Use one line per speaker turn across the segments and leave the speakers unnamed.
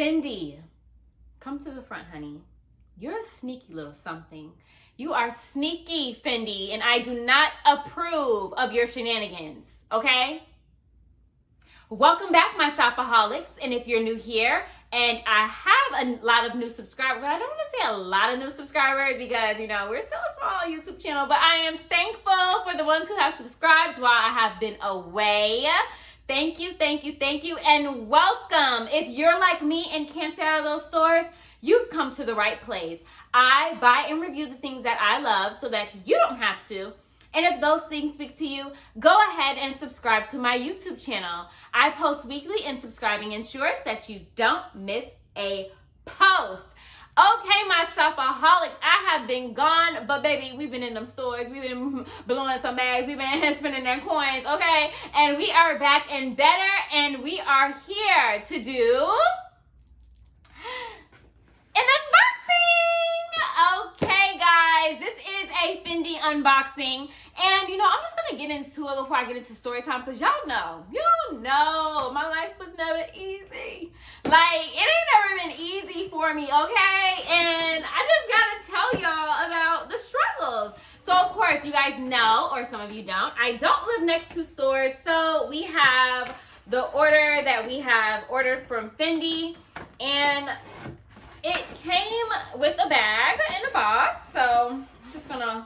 Fendi, come to the front, honey. You're a sneaky little something. You are sneaky, Fendi, and I do not approve of your shenanigans, okay? Welcome back, my Shopaholics, and if you're new here, and I have a lot of new subscribers, but I don't want to say a lot of new subscribers because, you know, we're still a small YouTube channel, but I am thankful for the ones who have subscribed while I have been away. Thank you, thank you, thank you, and welcome. If you're like me and can't stay out of those stores, you've come to the right place. I buy and review the things that I love so that you don't have to. And if those things speak to you, go ahead and subscribe to my YouTube channel. I post weekly, and subscribing ensures that you don't miss a post. Okay, my Shopaholics, I have been gone, but baby, we've been in them stores. We've been blowing some bags. We've been spending their coins, okay? And we are back and better, and we are here to do an unboxing. Okay, guys, this is a Fendi unboxing. And, you know, I'm just going to get into it before I get into story time because y'all know, my life was never easy. Like, it ain't never been easy for me, okay? And I just got to tell y'all about the struggles. So, of course, you guys know, or some of you don't, I don't live next to stores. So, we have the order that we have ordered from Fendi. And it came with a bag in a box. So, I'm just going to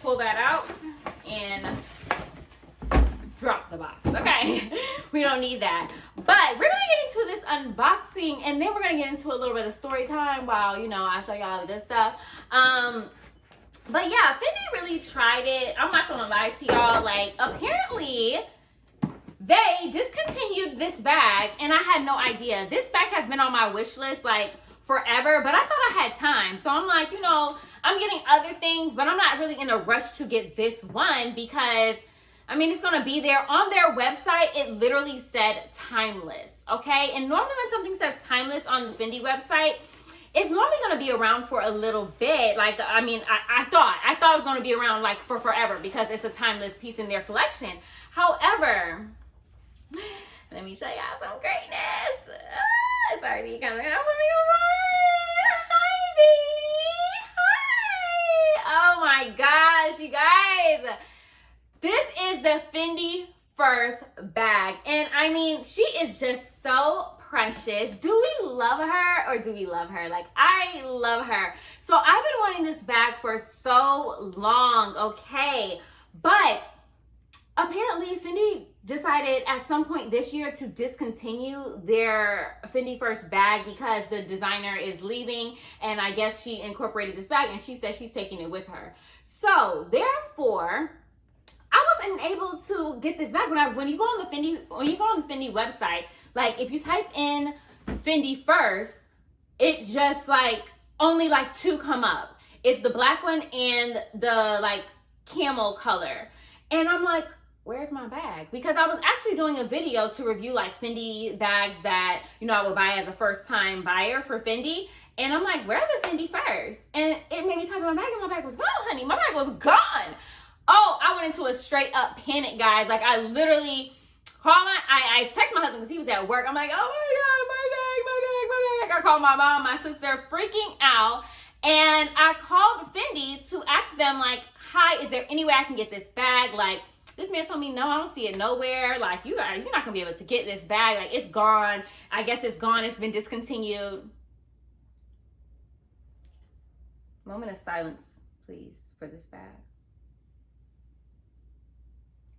pull that out and drop the box. Okay, we don't need that. But we're gonna get into this unboxing, and then we're gonna get into a little bit of story time while, you know, I show y'all the good stuff. But yeah, Fendi really tried it. I'm not gonna lie to y'all. Like, apparently they discontinued this bag, and I had no idea. This bag has been on my wish list like forever, but I thought I had time. So I'm like, you know, I'm getting other things, but I'm not really in a rush to get this one because, I mean, it's going to be there. On their website, it literally said timeless, okay? And normally when something says timeless on the Fendi website, it's normally going to be around for a little bit. Like, I mean, I thought it was going to be around like for forever because it's a timeless piece in their collection. However, let me show y'all some greatness. It's already coming up for me. Hi, baby. Oh my gosh, you guys. This is the Fendi first bag. And I mean, she is just so precious. Do we love her or do we love her? Like, I love her. So I've been wanting this bag for so long, okay? But apparently Fendi decided at some point this year to discontinue their Fendi first bag because the designer is leaving, and I guess she incorporated this bag and she says she's taking it with her. So therefore, I wasn't able to get this bag. When you go on the Fendi website, like if you type in Fendi first, it just like only like two come up. It's the black one and the like camel color. And I'm like, where's my bag? Because I was actually doing a video to review like Fendi bags that, you know, I would buy as a first time buyer for Fendi. And I'm like, where are the Fendi first? And it made me type in my bag, and my bag was gone, honey. My bag was gone. Oh, I went into a straight up panic, guys. Like, I literally called I text my husband because he was at work. I'm like, oh my God, my bag. I called my mom, my sister, freaking out. And I called Fendi to ask them like, hi, is there any way I can get this bag? Like, this man told me, no, I don't see it nowhere. Like, you're not going to be able to get this bag. Like, it's gone. I guess it's gone. It's been discontinued. Moment of silence, please, for this bag.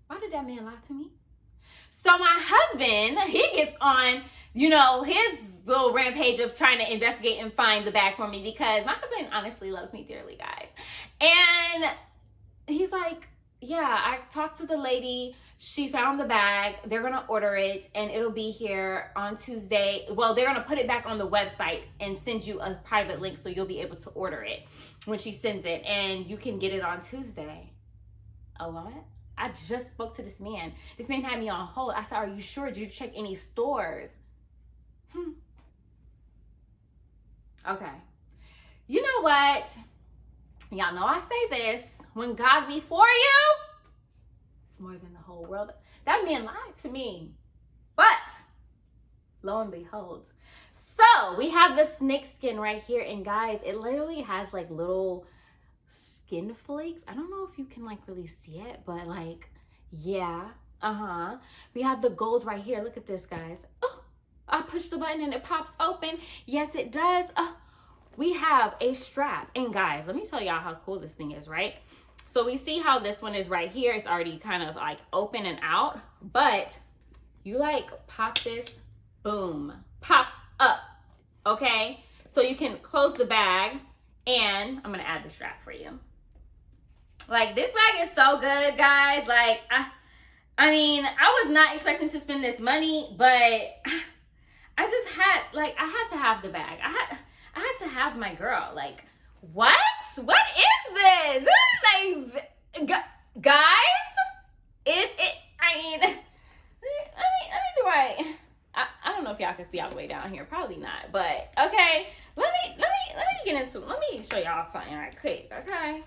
Why did that man lie to me? So my husband, he gets on, you know, his little rampage of trying to investigate and find the bag for me because my husband honestly loves me dearly, guys. And he's like, yeah, I talked to the lady. She found the bag. They're going to order it and it'll be here on Tuesday. Well, they're going to put it back on the website and send you a private link so you'll be able to order it when she sends it, and you can get it on Tuesday. Oh, what? I just spoke to this man. This man had me on hold. I said, are you sure? Did you check any stores? Okay. You know what? Y'all know I say this. When God be for you, it's more than the whole world. That man lied to me. But lo and behold. So we have the snake skin right here, and guys, it literally has like little skin flakes. I don't know if you can like really see it, but like, yeah, we have the gold right here. Look at this, guys. Oh, I push the button and it pops open. Yes, it does. We have a strap, and guys, let me tell y'all how cool this thing is, right? So we see how this one is right here. It's already kind of like open and out, but you like pop this, boom, pops up, okay? So you can close the bag, and I'm gonna add the strap for you. Like, this bag is so good, guys. Like, I mean, I was not expecting to spend this money, but I just had, like, I had to have the bag. I had to have my girl. Like, what? What is this? This is like, guys, is it, I mean, I don't know if y'all can see all the way down here. Probably not, but okay. Let me get into it. Let me show y'all something right quick, okay?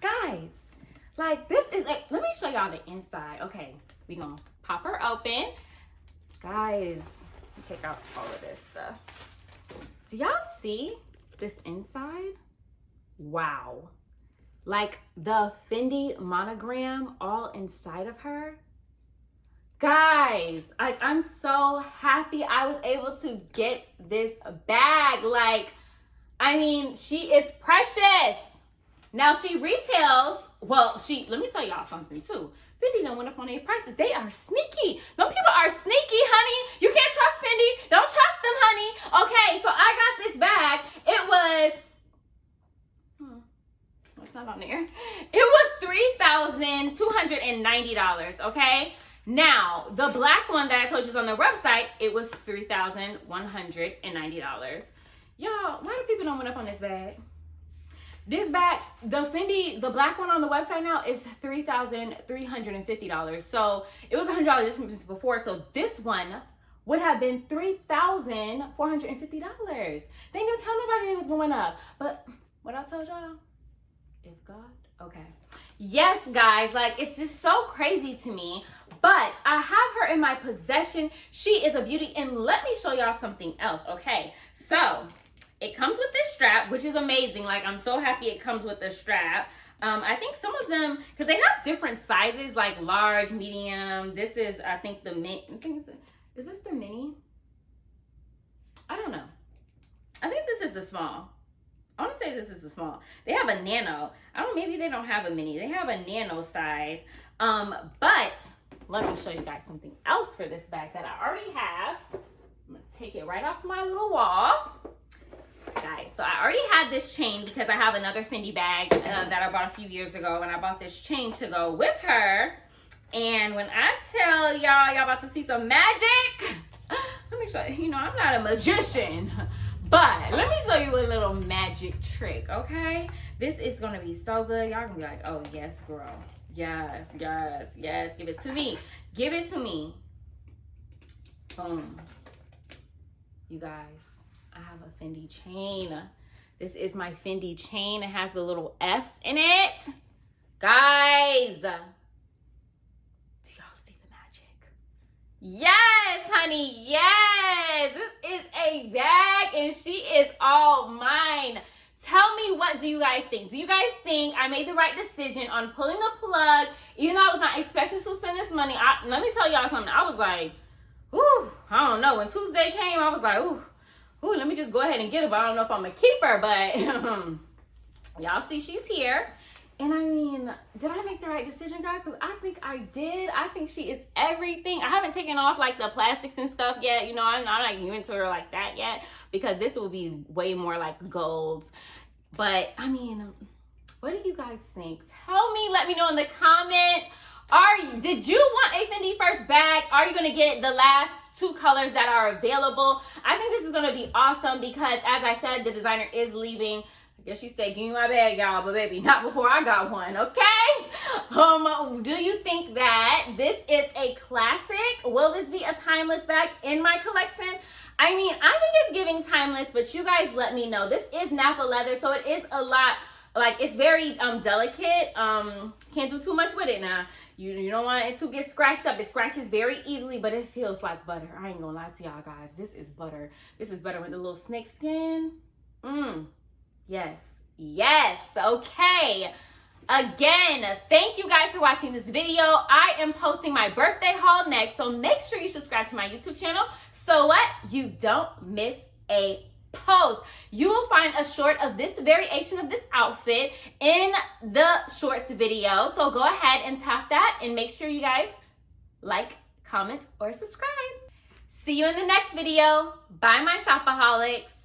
Guys, like, this is a, let me show y'all the inside. Okay, we gonna pop her open. Guys, take out all of this stuff. Do y'all see this inside? Wow. Like the Fendi monogram all inside of her. Guys, like, I'm so happy I was able to get this bag. Like, I mean, she is precious. Now she retails, well, let me tell y'all something too. Fendi done went up on their prices. They are sneaky. Them people are sneaky, honey. You can't trust Fendi. Don't trust them, honey. Okay, so I got this bag. It was, what's not on there? It was $3,290, okay? Now, the black one that I told you was on their website, it was $3,190. Y'all, why do people don't went up on this bag? This bag, the Fendi, the black one on the website now is $3,350. So it was $100 difference before. So this one would have been $3,450. They didn't even tell nobody it was going up. But what I told y'all, if God, okay. Yes, guys, like, it's just so crazy to me. But I have her in my possession. She is a beauty. And let me show y'all something else, okay? So it comes with this strap, which is amazing. Like, I'm so happy it comes with the strap. I think some of them, because they have different sizes, like large, medium. This is, I think, the mini. Is this the mini? I don't know. I think this is the small. I want to say this is the small. They have a nano. I don't know, maybe they don't have a mini. They have a nano size. But let me show you guys something else for this bag that I already have. I'm going to take it right off my little wall. Guys, so I already had this chain because I have another Fendi bag that I bought a few years ago, and I bought this chain to go with her. And when I tell y'all about to see some magic, let me show you. You know, I'm not a magician, but let me show you a little magic trick, okay? This is going to be so good. Y'all going to be like, oh, yes, girl. Yes, yes, yes. Give it to me. Give it to me. Boom. You guys, I have a Fendi chain. This is my Fendi chain. It has the little F's in it. Guys, do y'all see the magic? Yes, honey, yes. This is a bag and she is all mine. Tell me, what do you guys think? Do you guys think I made the right decision on pulling the plug? Even though I was not expecting to spend this money, let me tell y'all something. I was like, ooh, I don't know. When Tuesday came, I was like, ooh, let me just go ahead and get her, but I don't know if I'm gonna keep her, but y'all see she's here. And I mean, did I make the right decision, guys? Because I think I did. I think she is everything. I haven't taken off like the plastics and stuff yet. You know, I'm not like new into her like that yet, because this will be way more like golds. But I mean, what do you guys think? Tell me, let me know in the comments. Did you want a Fendi first bag? Are you gonna get the last two colors that are available? I think this is gonna be awesome because, as I said, the designer is leaving. I guess she said, give me my bag, y'all, but baby, not before I got one, okay? Do you think that this is a classic? Will this be a timeless bag in my collection? I mean, I think it's giving timeless, but you guys let me know. This is Napa leather, so it is a lot Like, it's very delicate. Can't do too much with it now. You don't want it to get scratched up. It scratches very easily, but it feels like butter. I ain't gonna lie to y'all guys. This is butter. This is butter with the little snake skin. Yes. Yes. Okay. Again, thank you guys for watching this video. I am posting my birthday haul next, so make sure you subscribe to my YouTube channel so what? You don't miss a post. You will find a short of this variation of this outfit in the shorts video. So go ahead and tap that and make sure you guys like, comment, or subscribe. See you in the next video. Bye, my Shopaholics.